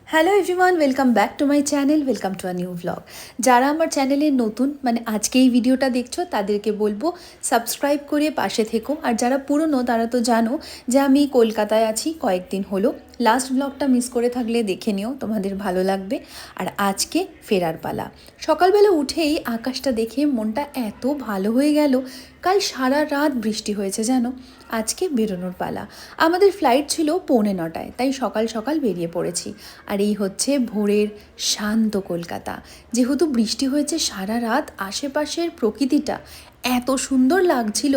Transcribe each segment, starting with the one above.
Hello everyone, welcome back to my channel, welcome to a new blog. যারা আমার চ্যানেলে নতুন আজকে এই ভিডিওটা দেখছো তাদেরকে বলবো সাবস্ক্রাইব করে পাশে থেকো। আর যারা পুরনো তারা তো জানো যে আমি কলকাতায় আছি কয়েকদিন হলো। লাস্ট ব্লগটা মিস করে থাকলে দেখে নিও, তোমাদের ভালো লাগবে। আর আজকে ফেরার পালা। সকালবেলা উঠেই আকাশটা দেখে মনটা এত ভালো হয়ে গেল। কাল সারা রাত বৃষ্টি হয়েছে জানো। আজকে বেরোনোর পালা। আমাদের ফ্লাইট ছিল 9:45, তাই সকাল সকাল বেরিয়ে পড়েছি। আর এই হচ্ছে ভোরের শান্ত কলকাতা। যেহেতু বৃষ্টি হয়েছে সারা রাত, আশেপাশের প্রকৃতিটা এত সুন্দর লাগছিল।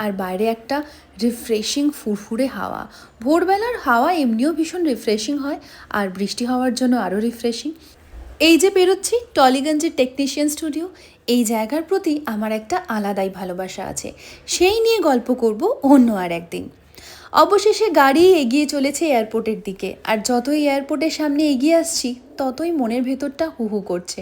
আর বাইরে একটা রিফ্রেশিং ফুরফুরে হাওয়া। ভোরবেলার হাওয়া এমনিও ভীষণ রিফ্রেশিং হয়, আর বৃষ্টি হওয়ার জন্য আরও রিফ্রেশিং। এই যে বেরোচ্ছি টলিগঞ্জের টেকনিশিয়ান স্টুডিও, এই জায়গার প্রতি আমার একটা আলাদাই ভালোবাসা আছে। সেই নিয়ে গল্প করব অন্য আর একদিন। অবশেষে গাড়ি এগিয়ে চলেছে এয়ারপোর্টের দিকে। আর যতই এয়ারপোর্টের সামনে এগিয়ে আসছি ততই মনের ভেতরটা হু হু করছে।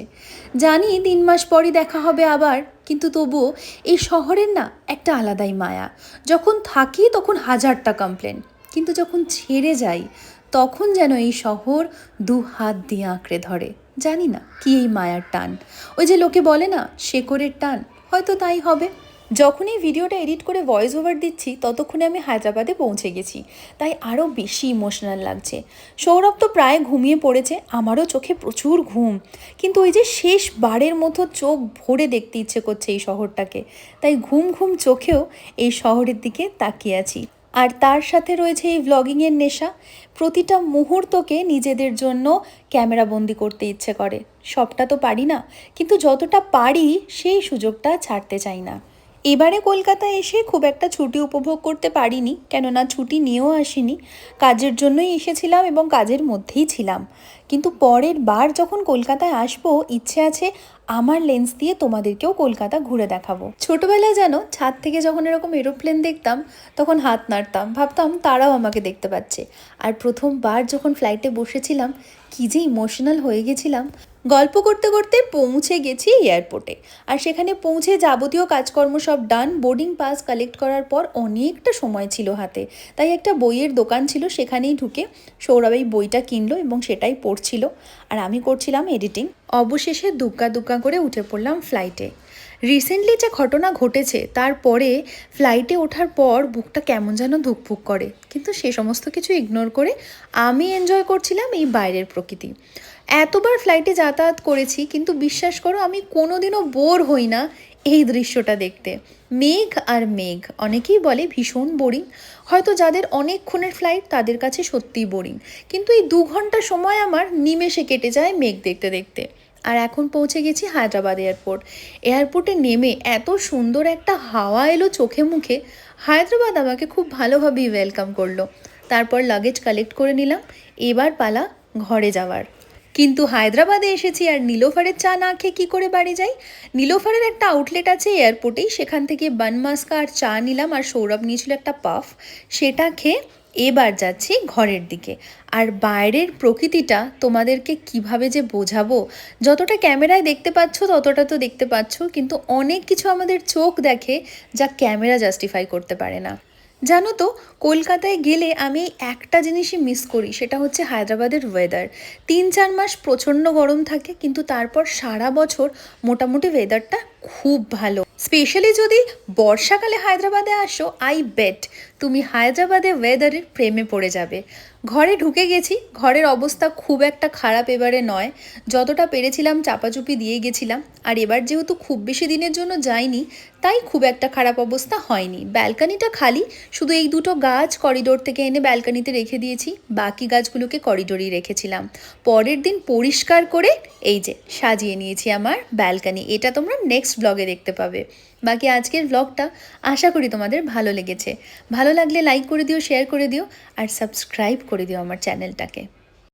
জানি 3 মাস পরই দেখা হবে আবার, কিন্তু তবুও এই শহরের না একটা আলাদাই মায়া। যখন থাকি তখন হাজারটা কমপ্লেন, কিন্তু যখন ছেড়ে যাই তখন যেন এই শহর 2 হাত দিয়ে আঁকড়ে ধরে। জানি না কি এই মায়ার টান। ওই যে লোকে বলে না শেকড়ের টান, হয়তো তাই হবে। যখন এই ভিডিওটা এডিট করে ভয়েস ওভার দিচ্ছি ততক্ষণে আমি হায়দ্রাবাদে পৌঁছে গেছি, তাই আরও বেশি ইমোশনাল লাগছে। সৌরভ তো প্রায় ঘুমিয়ে পড়েছে, আমারও চোখে প্রচুর ঘুম। কিন্তু ওই যে শেষবারের মতো চোখ ভরে দেখতে ইচ্ছে করছে এই শহরটাকে, তাই ঘুম ঘুম চোখেও এই শহরের দিকে তাকিয়ে আছি। আর তার সাথে রয়েছে এই ভ্লগিংয়ের নেশা। প্রতিটা মুহূর্তকে নিজেদের জন্য ক্যামেরাবন্দি করতে ইচ্ছে করে। সবটা তো পারি না, কিন্তু যতটা পারি সেই সুযোগটা ছাড়তে চাই না। এবারে কলকাতায় এসে খুব একটা ছুটি উপভোগ করতে পারিনি, কেননা ছুটি নিয়েও আসিনি। কাজের জন্যই এসেছিলাম এবং কাজের মধ্যেই ছিলাম। কিন্তু পরের বার যখন কলকাতায় আসবো, ইচ্ছে আছে আমার লেন্স দিয়ে তোমাদেরকেও কলকাতা ঘুরে দেখাবো। ছোটবেলায় যেন ছাদ থেকে যখন এরকম এরোপ্লেন দেখতাম তখন হাত নাড়তাম, ভাবতাম তারাও আমাকে দেখতে পাচ্ছে। আর প্রথমবার যখন ফ্লাইটে বসেছিলাম কী যে ইমোশনাল হয়ে গেছিলাম। গল্প করতে করতে পৌঁছে গেছি এয়ারপোর্টে। আর সেখানে পৌঁছে যাবতীয় কাজকর্ম সব ডান। বোর্ডিং পাস কালেক্ট করার পর অনেকটা সময় ছিল হাতে, তাই একটা বইয়ের দোকান ছিল, সেখানেই ঢুকে সৌরভ এই বইটা কিনলো এবং সেটাই পড়ছিল। আর আমি করছিলাম এডিটিং। অবশেষে দুগ্গা দুগ্গা করে উঠে পড়লাম ফ্লাইটে। রিসেন্টলি যে ঘটনা ঘটেছে তারপরে ফ্লাইটে ওঠার পর বুকটা কেমন যেন ধুকপুক করে, কিন্তু সে সমস্ত কিছু ইগনোর করে আমি এনজয় করছিলাম এই বাইরের প্রকৃতি। এতবার ফ্লাইটে যাতায়াত করেছি, কিন্তু বিশ্বাস করো আমি কোনোদিনও বোর হই না এই দৃশ্যটা দেখতে। মেঘ আর মেঘ, অনেকেই বলে ভীষণ বোরিং। হয়তো যাদের অনেকক্ষণের ফ্লাইট তাদের কাছে সত্যিই বোরিং, কিন্তু এই 2 ঘন্টা সময় আমার নিমেষে কেটে যায় মেঘ দেখতে দেখতে। আর এখন পৌঁছে গেছি হায়দ্রাবাদ এয়ারপোর্ট। এয়ারপোর্টে নেমে এত সুন্দর একটা হাওয়া এলো চোখে মুখে। হায়দ্রাবাদ আমাকে খুব ভালোভাবেই ওয়েলকাম করলো। তারপর লাগেজ কালেক্ট করে নিলাম। এবার পালা ঘরে যাওয়ার। কিন্তু হায়দ্রাবাদে এসেছি আর নীলোফারের চা না খেয়ে কী করে বাড়ি যাই। নীলোফারের একটা আউটলেট আছে এয়ারপোর্টেই, সেখান থেকে বান মাস্কা আর চা নিলাম, আর সৌরভ নিয়েছিল একটা পাফ। সেটা খেয়ে এবার যাচ্ছি ঘরের দিকে। আর বাইরের প্রকৃতিটা তোমাদেরকে কিভাবে যে বোঝাবো, যতটা ক্যামেরায় দেখতে পাচ্ছ ততটা তো দেখতে পাচ্ছ, কিন্তু অনেক কিছু আমাদের চোখ দেখে যা ক্যামেরা জাস্টিফাই করতে পারে না। জানো তো, কলকাতায় গেলে আমি একটা জিনিসই মিস করি, সেটা হচ্ছে হায়দ্রাবাদের ওয়েদার। 3-4 মাস প্রচণ্ড গরম থাকে, কিন্তু তারপর সারা বছর মোটামুটি ওয়েদারটা খুব ভালো। স্পেশালি যদি বর্ষাকালে হায়দ্রাবাদে আসো, আই বেট তুমি হায়দ্রাবাদের ওয়েদারের প্রেমে পড়ে যাবে। ঘরে ঢুকে গেছি। ঘরের অবস্থা খুব একটা খারাপ এবারে নয়, যতটা পেরেছিলাম চাপাচুপি দিয়ে গেছিলাম। আর এবার যেহেতু খুব বেশি দিনের জন্য যাইনি, তাই খুব একটা খারাপ অবস্থা হয়নি। ব্যালকানিটা খালি, শুধু এই 2টো গাছ করিডোর থেকে এনে ব্যালকানিতে রেখে দিয়েছি, বাকি গাছগুলোকে করিডোরেই রেখেছিলাম। পরের দিন পরিষ্কার করে এই যে সাজিয়ে নিয়েছি আমার ব্যালকানি। এটা তোমরা নেক্সট ব্লগে দেখতে পাবে। বাকি আজকের ব্লগটা আশা করি তোমাদের ভালো লেগেছে। ভালো লাগলে লাইক করে দিও, শেয়ার করে দিও, আর সাবস্ক্রাইব করে দিও আমার চ্যানেলটাকে।